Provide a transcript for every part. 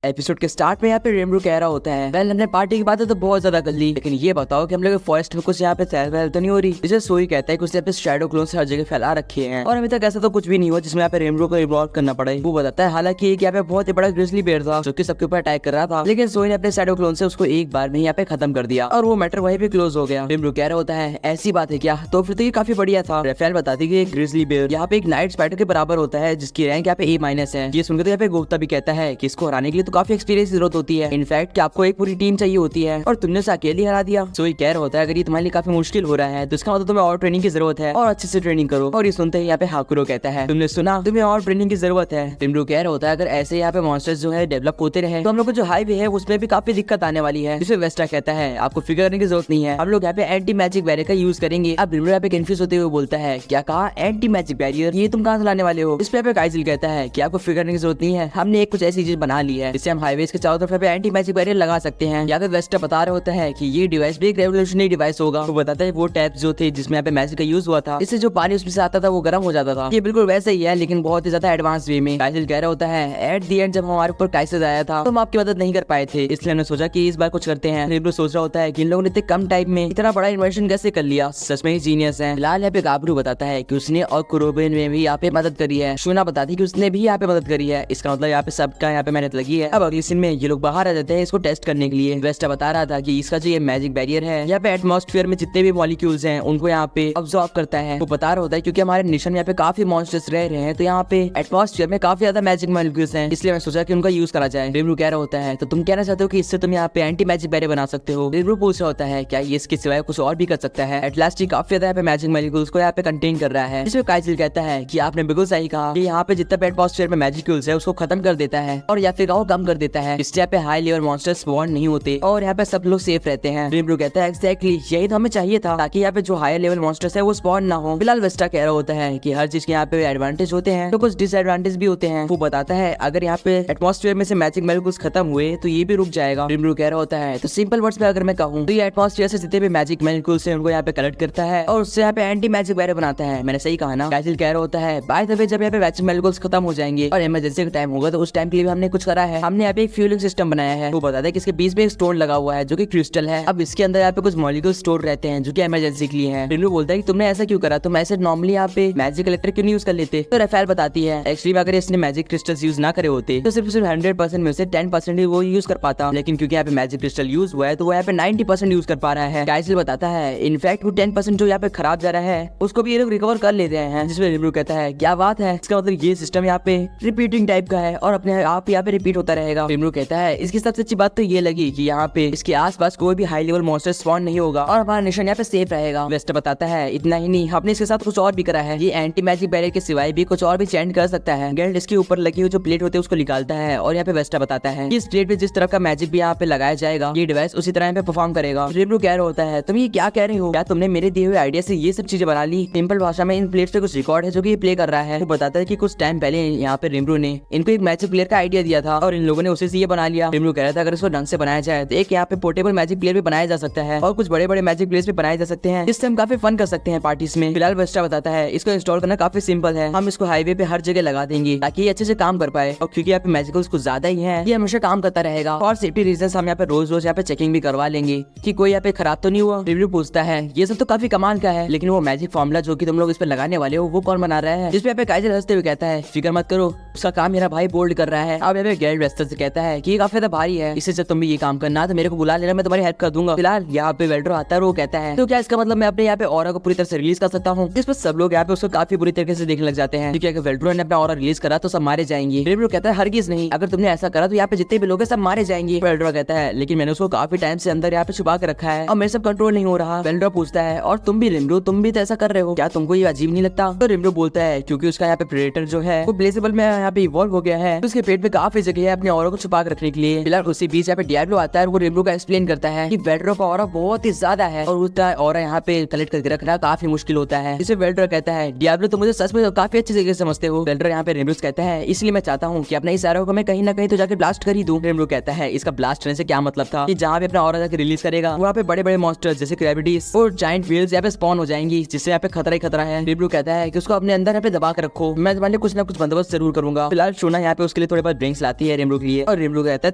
Episode के start में यहाँ पे रेमरू कह रहा होता है, वेल हमने पार्टी की बातें तो बहुत ज्यादा कर ली, लेकिन ये बताओ कि हम लोग फॉरेस्ट में कुछ यहाँ पे सैर वैर तो नहीं हो रही। जिसे सोई कहता है कि उसने यहाँ पे शैडो क्लोन्स हर जगह फैला रखे हैं और अभी तक ऐसा तो कुछ भी नहीं हुआ जिसमें यहाँ पे रेमरू को इन्वॉल्व करना पड़े। वो बताता है हालांकि एक यहाँ पे बहुत ही बड़ा ग्रिजली बेयर था जो कि सबके ऊपर अटैक कर रहा था, लेकिन सोई ने अपने शैडो क्लोन से उसको एक बार में यहाँ पे खत्म कर दिया और वो मैटर वहीं पे क्लोज हो गया। रेमरू कह रहा होता है ऐसी बात है क्या, तो फिर तो ये काफी बढ़िया था। रेफेल बताती है कि ग्रिजली बेयर यहाँ पे एक नाइट स्पाइडर के बराबर होता है जिसकी रैंक यहाँ पे A- है। ये सुनकर तो यहाँ पे गुप्ता भी कहता है कि इसको हराने के लिए तो काफी एक्सपीरियंस जरूरत होती है, इनफैक्ट कि आपको एक पूरी टीम चाहिए होती है और तुमने उसे अकेले हरा दिया। सो ये कह रहा होता है अगर ये तुम्हारे लिए काफी मुश्किल हो रहा है तो इसका मतलब तुम्हें और ट्रेनिंग की जरूरत है और अच्छे से ट्रेनिंग करो। और ये सुनते ही यहाँ पे हाकुरो कहता है तुमने सुना, तुम्हें और ट्रेनिंग की जरूरत है। टिमरू कह रहा होता है अगर ऐसे यहाँ पे मॉन्स्टर्स जो है डेवलप होते रहे तो हम लोग को जो हाईवे है उसमें भी काफी दिक्कत आने वाली है। जिसे वेस्टा कहता है आपको फिक्र करने की जरूरत नहीं है, हम लोग यहाँ पे एंटी मैजिक बैरियर का यूज करेंगे। अब टिमरू यहाँ पे कंफ्यूज होते हुए बोलता है क्या कहा एंटी मैजिक बैरियर, ये तुम कहाँ से लाने वाले हो। इस पे काइजिल कहता है कि आपको फिक्र करने की जरूरत नहीं है, हमने एक कुछ ऐसी चीज बना ली है जिससे हम हाईवेज के चारों तरफ एंटी मैजिक बैरियर लगा सकते हैं। या फिर वेस्टा बता रहे होता है कि ये डिवाइस भी एक रेवोल्यूशनरी डिवाइस होगा। वो बताता है वो टैप जो थे जिसमें यहाँ पे मैजिक का यूज हुआ था, इससे जो पानी उसमें से आता था वो गर्म हो जाता था। ये बिल्कुल वैसे ही है लेकिन बहुत ही ज्यादा एडवांस वे में। काइजिल कह रहा होता है एट द एंड जब हमारे ऊपर क्राइसिस आया था तो हम आपकी मदद नहीं कर पाए थे, इसलिए हमने सोचा कि इस बार कुछ करते हैं। रेमरू सोच रहा होता है कि इन लोगों ने इतने कम टाइम में इतना बड़ा इन्वेंशन कैसे कर लिया, सच में ही जीनियस है। फिलहाल यहाँ पे गाबरू बताता है कि उसने और कुरोबिन में भी यहाँ पे मदद करी है। शूना बताती है कि उसने भी यहाँ पे मदद करी है, इसका मतलब यहाँ पे सबका यहाँ पे मेहनत लगी है। अब अगले सीन में ये लोग बाहर आ जाते हैं इसको टेस्ट करने के लिए। वेस्टा बता रहा था कि इसका जो ये मैजिक बैरियर है यहाँ पे एटमॉस्फेयर में जितने भी मॉलिक्यूल्स हैं उनको यहाँ पे ऑब्जॉर्व करता है। वो बता रहा होता है क्योंकि हमारे निशन में यहाँ पे काफी मॉन्स्टर्स रह रहे हैं तो यहाँ पे एटमॉस्फेयर में काफी ज्यादा मैजिक मॉलिक्यूल्स हैं, इसलिए मैं सोचा कि उनका यूज करा जाए। रेमरू कह रहा होता है तो तुम कहना चाहते हो कि इससे तुम यहाँ पे एंटी मैजिक बैरियर बना सकते हो। रेमरू पूछ रहा होता है क्या ये इसके सिवाय कुछ और भी कर सकता है। एटलास्ट काफी ज्यादा यहाँ पे मैजिक मॉलिक्यूल्स को यहाँ पे कंटेन कर रहा है। जिसमें काइजिल कहता है कि आपने बिल्कुल सही कहा कि यहाँ पे जितना भी एटमॉस्फेयर में मैजिक्यूल्स है उसको खत्म कर देता है और या फिर कम कर देता है, इससे यहाँ पे हाई लेवल मॉन्स्टर्स स्पॉन नहीं होते और यहाँ पे सब लोग सेफ रहते हैं। रेमरू कहता है एग्जैक्टली यही तो हमें चाहिए था ताकि यहाँ पे जो हायर लेवल मॉन्स्टर्स है वो स्पॉन ना हो। फिलहाल वेस्टा कह रहा होता है कि हर चीज के यहाँ पे एडवांटेज होते हैं तो कुछ डिसएडवांटेज भी होते हैं। वो बताता है अगर यहाँ पे एटमॉस्फेयर में से मैजिक मॉलिक्यूल्स खत्म हुए तो ये भी रुक जाएगा। रेमरू कह रहा होता है तो सिंपल वर्ड्स में अगर मैं कहूँ तो ये एटमॉस्फेयर से जितने भी मैजिक मॉलिक्यूल्स हैं उनको यहाँ पे कलेक्ट करता है और उससे यहाँ पे एंटी मैजिक बैरियर बनाता है। मैंने सही कहा ना। काइजिल कह रहा होता है बाय द वे जब यहाँ पे मैजिक मॉलिक्यूल्स खत्म हो जाएंगे और इमरजेंसी का टाइम होगा तो उस टाइम के लिए हमने कुछ करा है, हमने यहाँ पे एक फ्यूलिंग सिस्टम बनाया है। वो बताता है कि इसके बीच में एक स्टोन लगा हुआ है जो कि क्रिस्टल है। अब इसके अंदर यहाँ पे कुछ मॉलिक्यूल स्टोर रहते हैं जो कि इमरजेंसी के लिए हैं। रेमरू बोलता है कि तुमने ऐसा क्यों करा, तुम ऐसे नॉर्मली यहाँ पे मैजिक कलेक्टर क्यों नहीं यूज कर लेते। तो रेफेल बताती है एक्चुअली अगर इसने मैजिक क्रिस्टल्स यूज ना करे होते तो सिर्फ 100% में से 10% ही वो यूज कर पाता, लेकिन क्योंकि यहाँ पे मैजिक क्रिस्टल यूज हुआ है तो वो यहाँ पे 90% यूज कर पा रहा है। काइजिल बताता है इनफैक्ट वो 10% जो यहाँ पे खराब जा रहा है उसको भी ये लोग रिकवर कर लेते हैं। जिसमें रेमरू कहता है क्या बात है, इसका मतलब ये सिस्टम यहाँ पे रिपीटिंग टाइप का है और अपने आप यहाँ पे रिपीट होता रहेगा। रेमरू कहता है इसकी सबसे अच्छी बात तो ये लगी कि यहाँ पे इसके आसपास कोई भी हाई लेवल मॉन्स्टर स्पॉन नहीं होगा और हमारा निशान यहाँ पे सेफ रहेगा। वेस्ट बताता है इतना ही नहीं, हमने इसके साथ कुछ और भी करा है, ये एंटी मैजिक बैरियर के सिवाय भी कुछ और भी चेंज कर सकता है। गेल्ड इसके ऊपर लगी हुई जो प्लेट होती है उसको निकालता है और यहाँ पे वेस्टा बताता है इस प्लेट पे जिस तरह का मैजिक भी यहाँ पे लगाया जाएगा ये डिवाइस उसी तरह यहाँ पे परफॉर्म करेगा। रेमरू कह रहा होता है तुम ये क्या कह रहे हो, क्या तुमने मेरे दिए हुए आइडिया से ये सब चीजें बना ली। सिंपल भाषा में इन प्लेट्स पे कुछ रिकॉर्ड है जो कि ये प्ले कर रहा है। वो बताता है कि कुछ टाइम पहले यहाँ पे रेमरू ने इनको एक मैजिक प्लेयर का आइडिया दिया था और इन लोगों ने उसे से ये बना लिया। रेमरू कह रहा था अगर इसको ढंग से बनाया जाए तो एक यहाँ पे पोर्टेबल मैजिक प्लेयर भी बनाया जा सकता है और कुछ बड़े बड़े मैजिक प्लेयर्स भी बनाए जा सकते हैं, इससे हम काफी फन कर सकते हैं पार्टीज में। फिलहाल वेस्टा बताता है इसको इंस्टॉल करना काफी सिंपल है, हम इसको हाईवे पे हर जगह लगा देंगे ताकि ये अच्छे से काम कर पाए और क्योंकि यहाँ पे मैजिकल्स कुछ ज्यादा ही है ये हमेशा काम करता रहेगा और सेफ्टी रीजन हम यहाँ पे रोज रोज यहाँ पे चेकिंग भी करवा लेंगे कि कोई यहाँ पे खराब तो नहीं हुआ। रेमरू पूछता है ये सब तो काफी कमाल का है लेकिन वो मैजिक फॉर्मूला जो कि तुम लोग इस पे लगाने वाले हो वो कौन बना रहा है। जिसपे यहाँ पे काइजिल हंसते हुए कहता है फिक्र मत करो उसका काम मेरा भाई बोल्ड कर रहा है। अब यहाँ पे गेल्ड वेस्टर से कहता है कि ये काफी ज्यादा भारी है, इससे जब तुम भी ये काम करना तो मेरे को बुला लेना, मैं तुम्हारी हेल्प कर दूंगा। फिलहाल यहाँ पे वेल्ड्रो आता है और वो कहता है तो क्या इसका मतलब मैं अपने यहाँ पे ऑरा को पूरी तरह से रिलीज कर सकता हूँ। इस पर सब लोग यहाँ पे उसको काफी बुरी तरीके से देखने लग जाते हैं क्योंकि अगर वेल्ड्रो ने अपना ऑरा रिलीज करा तो सब मारे जाएंगे। रेमरू कहता है हरगिज नहीं, अगर तुमने ऐसा करा तो यहाँ पे जितने भी लोग हैं सब मारे जाएंगे। वेल्ड्रो कहता है लेकिन मैंने उसको काफी टाइम से अंदर यहाँ पे छुपा के रखा है और मेरे सब कंट्रोल नहीं हो रहा। वेल्ड्रो पूछता है और तुम भी रेमरू, तुम भी तो ऐसा कर रहे हो, क्या तुमको ये अजीब नहीं लगता। तो रेमरू बोलता है क्योंकि उसका यहाँ पे प्रेडेटर जो है वो ब्लेजेबल में यहाँ पे इवॉल्व हो गया है, उसके पेट में काफी जगह है अपने ऑरा को छुपा के रखने के लिए। फिलहाल उसी बीच यहाँ पे डियाब्लो आता है और वो रेमरू का एक्सप्लेन करता है कि वेल्ड्रो का ऑरा बहुत ही ज्यादा है और उसका ऑरा यहाँ पे कलेक्ट करके रखना काफी मुश्किल होता है। इसे वेल्ड्रो कहता है डियाब्लो तुम मुझे सच में काफी अच्छी जगह समझते हो। वेल्ड्रो यहाँ पे रेमरू कहता है इसलिए मैं चाहता हूँ कि अपने इस ऑरा को मैं कहीं ना कहीं तो जाके ब्लास्ट कर ही दूं। रेमरू कहता है इसका ब्लास्ट करने से क्या मतलब था कि जहाँ पे अपना ऑरा जाके रिलीज करेगा वहाँ पे बड़े बड़े मॉन्स्टर्स जैसे ग्रेविटीज और जायंट व्हील्स यहाँ पे स्पॉन हो जाएंगी जिससे यहाँ पे खतरा ही खतरा है। रेमरू कहता है कि उसको अपने अंदर यहाँ पे दबा के रखो, मैं तुम्हारे कुछ ना कुछ बंदोबस्त जरूर करूंगा। फिलहाल शोना यहाँ पे उसके लिए थोड़े बहुत ड्रिंक्स लाती है। रेमब्रो के लिए और रेमब्रो कहता है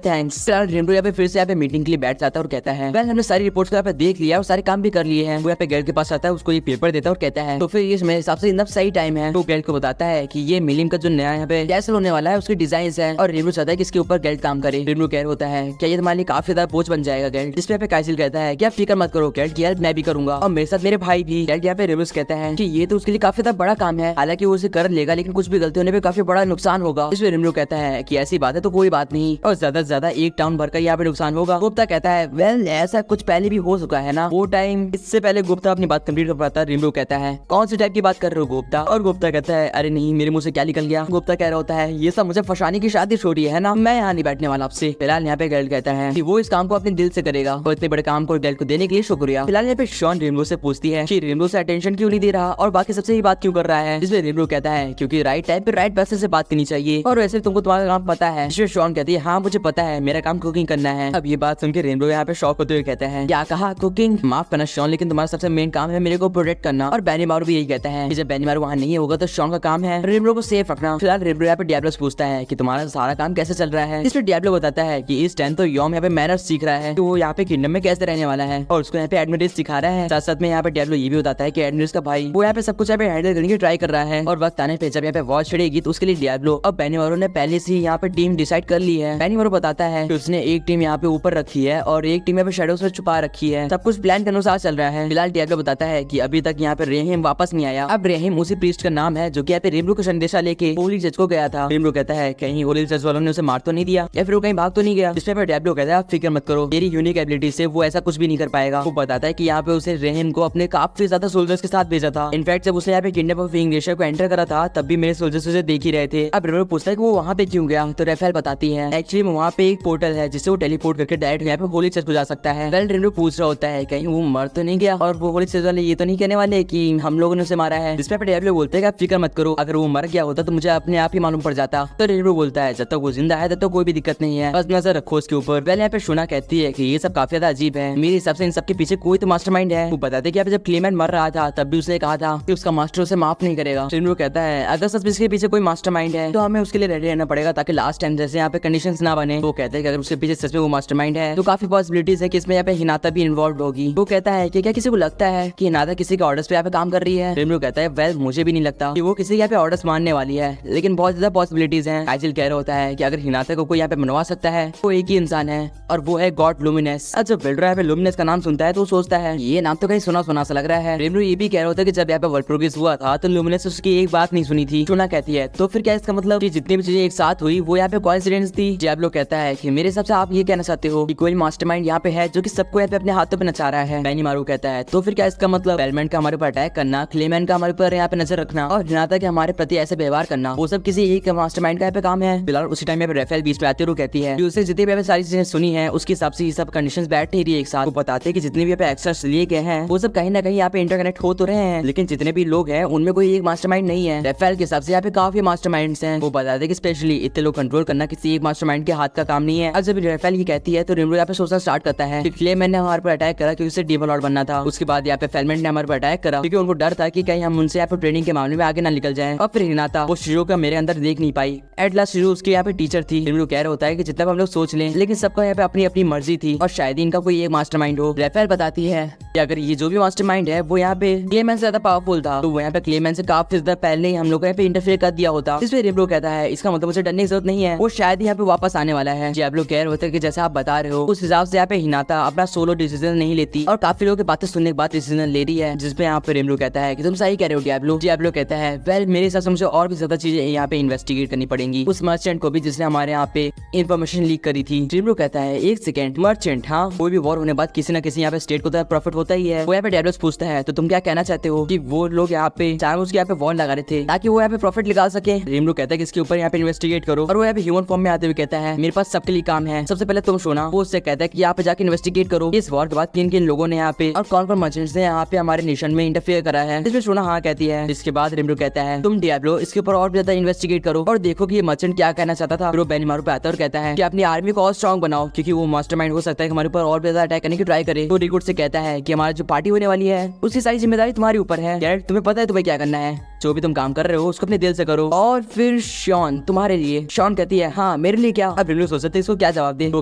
थैंक्स। फिलहाल रेमब्रो यहाँ पे फिर से यहाँ पे मीटिंग के लिए बैठ जाता है और कहता है वेल हमने सारी रिपोर्ट्स को यहाँ पे देख लिया और सारे काम भी कर लिए हैं। वो यहाँ पे गेल्ड के पास आता है, उसको ये पेपर देता है और कहता है तो फिर ये मेरे हिसाब से इनफ सही टाइम है। तो गेल्ड को बताता है कि ये मिलियम का जो नया यहाँ पे कैसल होने वाला है उसकी डिजाइन है और रेमब्रो चाहता है कि इसके ऊपर गेल्ड काम करे। रेमब्रो कह होता है क्या ये तुम्हारे लिए काफी ज्यादा बोझ बन जाएगा गेल्ड। जिस पे काइसिल कहता है कि आप फिक्र मत करो गेल्ड की हेल्प मैं भी करूंगा और मेरे साथ मेरे भाई भी। गेल्ड यहाँ पे रेमब्रो कहता है कि ये तो उसके लिए काफी ज्यादा बड़ा काम है, हालांकि वो उसे कर लेगा लेकिन कुछ भी गलती होने पे काफी बड़ा नुकसान होगा। इसमें रेमब्रो कहता है कि ऐसी बात है तो कोई बात नहीं और ज्यादा से ज्यादा एक टाउन भर का यहाँ पे नुकसान होगा। गुप्ता कहता है वेल ऐसा कुछ पहले भी हो चुका है ना, वो टाइम इससे पहले गुप्ता अपनी बात कंप्लीट कर पाता है। रेमब्रो कहता है कौन सी टाइप की बात कर रहे हो गुप्ता, और गुप्ता कहता है अरे नहीं मेरे मुंह से क्या निकल गया। गुप्ता कह रहा होता है ये सब मुझे फसाने की शादी छोड़ी है ना, मैं यहाँ नहीं बैठने वाला आपसे। फिलहाल यहाँ पे गेल्ड कहता है कि वो इस काम को अपने दिल से करेगा और इतने बड़े काम को गेल्ड को देने के लिए शुक्रिया। फिलहाल यहाँ पे शॉन रेमब्रो से पूछती है कि रेमब्रो से अटेंशन क्यों नहीं दे रहा और बाकी सबसे ही बात क्यों कर रहा है। जिसमें रेमब्रो कहता है क्योंकि राइट टाइम पे राइट पर्सन से बात करनी चाहिए और वैसे तुमको तुम्हारा काम पता है। जिसमें शॉन कहती है हाँ मुझे पता है मेरा काम कुकिंग करना है। अब ये बात सुनकर रेमब्रो यहाँ पे शॉक होते हुए कहता है क्या कहा कुकिंग, माफ करना शॉन लेकिन तुम्हारा सबसे मेन काम है मेरे को प्रोटेक्ट करना। और बेनीमारू भी यही कहता है कि जब बेनीमारू वहाँ नहीं होगा तो शॉन का काम है रेमब्रो को सेफ रखना। फिलहाल रेमब्रो यहाँ पे डियाब्लो से पूछता है कि तुम्हारा सारा काम कैसे चल रहा है। इसमें डियाब्लो बताता है कि इस टाइम तो यॉम यहाँ पे मैनर्स सीख रहा है, तो वो यहाँ पे किंगडम में कैसे रहने वाला है और उसको यहाँ पे एडमिरेस सिखा रहा है। साथ साथ में यहाँ पे डियाब्लो ये भी बताता है कि एडमिरेस का भाई वो यहाँ पे सब कुछ यहाँ पे हैंडल करने की ट्राई कर रहा है और वक्त आने पे जब यहाँ पे वॉर छिड़ेगी तो उसके लिए डियाब्लो और बेनीमारू ने पहले से ही यहाँ पे टीम डिसाइड कर ली है। बेनीमारू बताता है कि उसने एक टीम यहाँ पे ऊपर रखी है और एक टीम यहाँ पे शैडोज में छुपा रखी है, सब कुछ प्लान के अनुसार चल रहा है। फिलहाल डियाब्लो बताता है कि अभी तक यहाँ पे रेहिम वापस नहीं आया। अब रेहिम उसी प्रीस्ट का नाम है जो कि यहाँ पे रेमब्रो का संदेशा लेके होली जज को गया था। रेमब्रो कहता है कहीं होली जज वालों ने उसे मार तो नहीं दिया या फिर वो कहीं भाग तो नहीं गया। जिस पे डियाब्लो कहता है आप फिक्र मत करो मेरी यूनिक एबिलिटी से वो ऐसा कुछ भी नहीं कर पाएगा। वो बताता है कि यहाँ पे उसे रेहिम को अपने काफी ज्यादा सोल्जर्स के साथ भेजा था। इनफैक्ट जब उसने यहाँ पे किंगडम ऑफ इंग्लिश को एंटर करा था तब भी मेरे सोल्जर्स उसे देख ही रहे थे। अब रेमब्रो पूछता है कि वो वहाँ पे क्यों गया, तो रेफेल बताती है एक्चुअली वहाँ पे एक पोर्टल है जिससे वो टेलीपोर्ट करके डायरेक्ट यहाँ पे होली चर्च को जा सकता है। वेल रेमब्रो पूछ रहा होता है कहीं वो मर तो नहीं गया और वो होली चर्च वाले ये तो नहीं कहने वाले कि हम लोगों ने उसे मारा है। जिस पे डियाब्लो बोलते हैं कि आप फिक्र मत करो, अगर वो मर गया होता तो मुझे अपने आप ही मालूम पड़ जाता। तो रेमब्रो बोलता है जब तक वो जिंदा है तब तक कोई भी दिक्कत नहीं है, बस नजर रखो उसके ऊपर। वेल यहाँ पे शोना कहती है कि ये सब काफी ज्यादा अजीब है, मेरे हिसाब से इन सबके पीछे कोई तो मास्टरमाइंड है। वो बताते कि जब क्लेमेंट मर रहा था तब भी उसने कहा था कि उसका मास्टर उसे माफ नहीं करेगा। रेमब्रो कहता है अगर सच इसके पीछे कोई मास्टरमाइंड है तो हमें उसके लिए रेडी रहना पड़ेगा ताकि लास्ट टाइम जैसे यहाँ पे कंडीशंस ना बने। वो कहते हैं कि अगर उसके पीछे सच में वो मास्टरमाइंड है तो काफी पॉसिबिलिटीज है कि इसमें यहाँ पे हिनाता भी इन्वॉल्व होगी। वो कहता है कि क्या किसी को लगता है कि हिनाता किसी के ऑर्डर्स पे यहाँ पे काम कर रही है। रेमब्रो कहता है वेल मुझे भी नहीं लगता कि वो किसी यहाँ पे ऑर्डर्स मानने वाली है, लेकिन बहुत ज्यादा पॉसिबिलिटीज हैं। काइसिल कह रहा होता है कि अगर हिनाता को कोई यहाँ पे मनवा सकता है वो एक ही इंसान है और वो है गॉड लुमिनस। अब जब विल्डर यहाँ पे लुमिनस का नाम सुनता है तो सोचता है ये नाम तो कहीं सुना सुना सा लग रहा है। रेमब्रो ये भी कह रहा होता है कि जब यहाँ पे वर्ल्ड प्रोग्रेस हुआ था तो लुमिनस उसकी एक बात नहीं सुनी थी। शोना कहती है तो फिर क्या इसका मतलब कि जितनी भी चीजें एक साथ हुई वो यहाँ पे कोइंसिडेंस थी। डियाब्लो कहता है कि मेरे हिसाब से आप ये कहना चाहते हो कि कोई मास्टरमाइंड यहाँ पे है जो कि सबको यहाँ पे अपने हाथों पे नचा रहा है। बेनीमारू कहता है तो फिर क्या इसका मतलब बेलमेंट का हमारे ऊपर अटैक करना, क्लेमेंट का हमारे ऊपर यहाँ पे नजर रखना और हिनाता के हमारे प्रति ऐसे व्यवहार करना वो सब किसी एक मास्टरमाइंड का यहाँ पे काम है। फिलहाल उसी टाइम पे रेफेल बीच पे आते हुए कहती है कि उसे जितनी भी सारी चीजें सुनी है उसके हिसाब से ये सब कंडीशंस बैठ नहीं रही एक साथ। वो बताते हैं कि जितने भी यहाँ पे एक्सर्स लिए गए हैं वो सब कहीं ना कहीं यहाँ पे इंटरकनेक्ट हो तो रहे हैं, लेकिन जितने भी लोग हैं उनमें कोई एक मास्टरमाइंड नहीं है। रेफेल के हिसाब से यहाँ पे काफी मास्टरमाइंड्स हैं। वो बताते हैं कि स्पेशली इतने लोग कंट्रोल करना किसी एक मास्टरमाइंड के हाथ का काम नहीं है। अब जब रेफेल ये कहती है तो रेमब्रो यहाँ पे सोचना स्टार्ट करता है कि क्लेमेंट ने हमारे पर अटैक करा क्योंकि उसे डीमन लॉर्ड बनना था। उसके बाद यहाँ पे फेलमेंट ने हमारे पर अटैक करा क्योंकि उनको डर था कि कहीं हम उनसे यहाँ पे ट्रेनिंग के मामले में आगे ना निकल जाए। और फिर हिनाता वो शिरो का मेरे अंदर देख नहीं पाई। एट लास्ट शिरो उसके यहाँ पे टीचर थी। रेमब्रो कह रहा होता है कि जितना भी हम लोग सोच लें लेकिन सबका यहाँ पे अपनी अपनी मर्जी थी और शायद इनका कोई एक मास्टरमाइंड हो। रेफेल बताती है कि अगर ये जो भी मास्टरमाइंड है वो यहाँ पे क्लेमेंट से ज्यादा पावरफुल था तो वो यहाँ पे क्लेमेंट से काफी ज्यादा पहले ही हम लोग यहाँ पे इंटरफेयर कर दिया होता। इसमें रेमब्रो कहता है इसका मतलब मुझे डरने की जरूरत नहीं है, वो शायद यहाँ पे वापस आने वाला है। डियाब्लो कह रहे होते हैं कि जैसे आप बता रहे हो उस हिसाब से यहाँ पे हिनाता अपना सोलो डिसीजन नहीं लेती और काफी लोगों की बातें सुनने के बाद डिसीजन ले रही है। जिसपे यहाँ पे रेमब्रो कहता है कि तुम सही कह रहे हो डियाब्लो। डियाब्लो कहता है वेल मेरे हिसाब से मुझे और भी ज्यादा चीजें यहाँ पे इन्वेस्टिगेट करनी पड़ेंगी, उस मर्चेंट को भी जिसने हमारे यहाँ पे इन्फॉर्मेशन लीक करी थी। रेमब्रो कहता है एक सेकंड मर्चेंट, हाँ कोई भी वॉर होने बाद किसी ना किसी यहाँ पे स्टेट को तो प्रॉफिट होता ही है। वो यहाँ पे डियाब्लो पूछता है तो तुम क्या कहना चाहते हो कि वो लोग यहाँ पे चार्मस के यहाँ पे वॉर लगा रहे थे ताकि वो यहाँ पे प्रॉफिट निकाल सके। रेमब्रो कहता है कि इसके ऊपर यहाँ पे इन्वेस्टिगेट करो और वो यहाँ पे ह्यूमन फॉर्म में आते हुए कहता है मेरे पास सबके लिए काम है, सबसे पहले तुम सोना। वो उससे कहता है कि यहाँ पे जाके इन्वेस्टिगेट करो इस वॉर के बाद किन किन लोगों ने यहाँ पे और कौन कौन मर्चेंट्स ने यहाँ पे हमारे नेशन में इंटरफेयर करा है। इसमें सोना हाँ कहती है। इसके बाद रेमब्रो कहता है तुम डियाब्लो इसके ऊपर और ज्यादा इन्वेस्टिगेट करो और देखो कि ये मर्चेंट क्या कहना चाहता था। फिर वो बेनीमारू पे आता है और कहता है कि अपनी आर्मी को और स्ट्रॉन्ग बनाओ क्योंकि वो मास्टरमाइंड हो सकता है हमारे ऊपर और ज्यादा अटैक करने की ट्राई करे। तो रिक्रूट से कहता है कि हमारी जो पार्टी होने वाली है उसकी सारी जिम्मेदारी तुम्हारे ऊपर है, तुम्हें पता है तुम्हें क्या करना है। जो भी तुम काम कर रहे हो उसको अपने दिल से करो। और फिर शॉन तुम्हारे लिए। शॉन कहती है हाँ मेरे लिए क्या। अब रिमरू सोचते इसको क्या जवाब दे। वो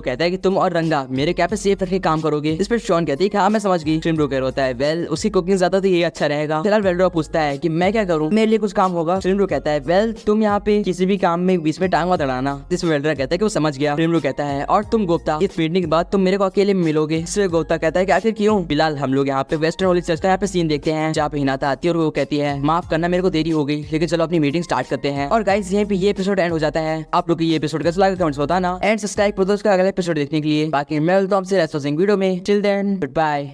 कहता है कि तुम और रंगा मेरे क्या पे सेफ रख काम करोगे। इस पर शॉन कहती है हाँ मैं समझ गई। रिमरू कह होता है वेल उसकी कुकिंग ज्यादा तो ये अच्छा रहेगा। फिलहाल वेल्ड्रॉ पूछता है कि मैं क्या करूँ, मेरे लिए कुछ काम होगा। रिमरू कहता है वेल तुम यहाँ पे किसी भी काम में बीच में टांग मत अड़ाना। जिसमें वेल्ड्रा कहता है कि वो समझ गया। रिमरू कहता है और तुम गुप्ता इस मीटिंग के बाद तुम मेरे को अकेले में मिलोगे। इसलिए गुप्ता कहता है कि आखिर क्यों। फिलहाल हम लोग यहाँ पे वेस्टर्न होली चर्च का यहाँ पे सीन देखते हैं जहाँ पे हिनाता आती है और वो कहती है माफ करना मेरे को देरी हो गई, लेकिन चलो अपनी मीटिंग स्टार्ट करते हैं। और गाइस यहीं पे ये एपिसोड एंड हो जाता है। आप लोग ये एपिसोड कैसा लगा कमेंट्स बताना एंड सब्सक्राइब कर दो उसका अगला एपिसोड देखने के लिए। बाकी मैं मिलता हूं आपसे नेक्स्ट वीडियो में। Till then good bye.